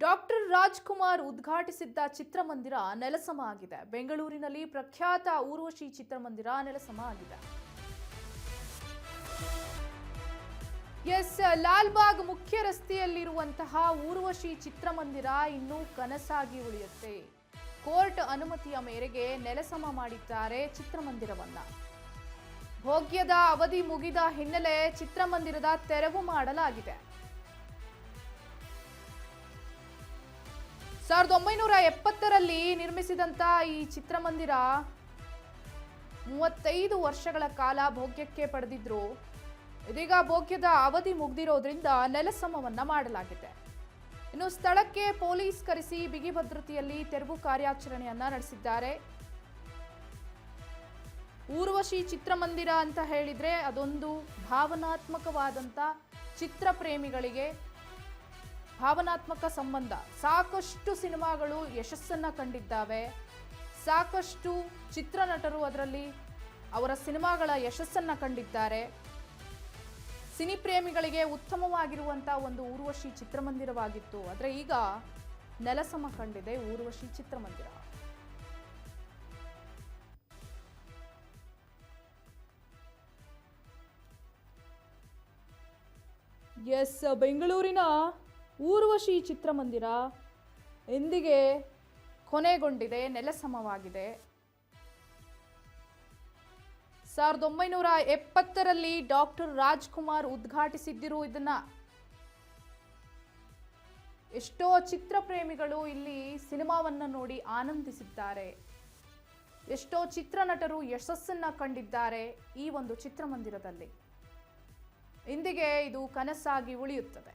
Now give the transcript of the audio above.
Doctor Rajkumar ಉದ್ಘಾಟಿಸಿದ್ದ ಚಿತ್ರಮಂದಿರ ನೆಲಸಮ ಆಗಿದೆ. ಬೆಂಗಳೂರಿನಲ್ಲಿ ಪ್ರಖ್ಯಾತ ಊರ್ವಶಿ ಚಿತ್ರಮಂದಿರ ನೆಲಸಮ ಆಗಿದೆ. ಲಾಲ್ಬಾಗ್ ಮುಖ್ಯ ರಸ್ತೆಯಲ್ಲಿರುವಂತಹ ಊರ್ವಶಿ ಚಿತ್ರಮಂದಿರ ಇನ್ನೂ ಕನಸಾಗಿ ಉಳಿಯುತ್ತೆ. ಕೋರ್ಟ್ ಅನುಮತಿಯ ಮೇರೆಗೆ ನೆಲಸಮ ಮಾಡಿದ್ದಾರೆ ಚಿತ್ರಮಂದಿರವನ್ನ. ಭೋಗ್ಯದ ಅವಧಿ ಮುಗಿದ ಹಿನ್ನೆಲೆ ಚಿತ್ರಮಂದಿರದ ತೆರವು ಮಾಡಲಾಗಿದೆ. 1970ರಲ್ಲಿ ನಿರ್ಮಿಸಿದಂತ ಈ ಚಿತ್ರಮಂದಿರ 35 ವರ್ಷಗಳ ಕಾಲ ಭೋಗ್ಯಕ್ಕೆ ಪಡೆದಿದ್ರು. ಇದೀಗ ಭೋಗ್ಯದ ಅವಧಿ ಮುಗಿದಿರೋದ್ರಿಂದ ನೆಲಸಮವನ್ನ ಮಾಡಲಾಗಿದೆ. ಇನ್ನು ಸ್ಥಳಕ್ಕೆ ಪೊಲೀಸ್ ಕರೆಸಿ ಬಿಗಿ ಭದ್ರತೆಯಲ್ಲಿ ತೆರವು ಕಾರ್ಯಾಚರಣೆಯನ್ನ ನಡೆಸಿದ್ದಾರೆ. ಊರ್ವಶಿ ಚಿತ್ರಮಂದಿರ ಅಂತ ಹೇಳಿದ್ರೆ ಅದೊಂದು ಭಾವನಾತ್ಮಕವಾದಂತ ಚಿತ್ರ ಪ್ರೇಮಿಗಳಿಗೆ ಭಾವನಾತ್ಮಕ ಸಂಬಂಧ. ಸಾಕಷ್ಟು ಸಿನಿಮಾಗಳು ಯಶಸ್ಸನ್ನ ಕಂಡಿದ್ದಾವೆ. ಸಾಕಷ್ಟು ಚಿತ್ರನಟರು ಅದರಲ್ಲಿ ಅವರ ಸಿನಿಮಾಗಳ ಯಶಸ್ಸನ್ನ ಕಂಡಿದ್ದಾರೆ. ಸಿನಿ ಪ್ರೇಮಿಗಳಿಗೆ ಉತ್ತಮವಾಗಿರುವಂತಹ ಒಂದು ಊರ್ವಶಿ ಚಿತ್ರಮಂದಿರವಾಗಿತ್ತು. ಆದರೆ ಈಗ ನೆಲಸಮ ಕಂಡಿದೆ ಊರ್ವಶಿ ಚಿತ್ರಮಂದಿರ. ಬೆಂಗಳೂರಿನ ಊರ್ವಶಿ ಚಿತ್ರಮಂದಿರ ಎಂದಿಗೆ ಕೊನೆಗೊಂಡಿದೆ, ನೆಲಸಮವಾಗಿದೆ. 1970ರಲ್ಲಿ ಡಾಕ್ಟರ್ ರಾಜ್ಕುಮಾರ್ ಉದ್ಘಾಟಿಸಿದ್ದರು ಇದನ್ನ. ಎಷ್ಟೋ ಚಿತ್ರ ಪ್ರೇಮಿಗಳು ಇಲ್ಲಿ ಸಿನಿಮಾವನ್ನ ನೋಡಿ ಆನಂದಿಸಿದ್ದಾರೆ. ಎಷ್ಟೋ ಚಿತ್ರನಟರು ಯಶಸ್ಸನ್ನ ಕಂಡಿದ್ದಾರೆ ಈ ಒಂದು ಚಿತ್ರಮಂದಿರದಲ್ಲಿ. ಇಂದಿಗೆ ಇದು ಕನಸಾಗಿ ಉಳಿಯುತ್ತದೆ.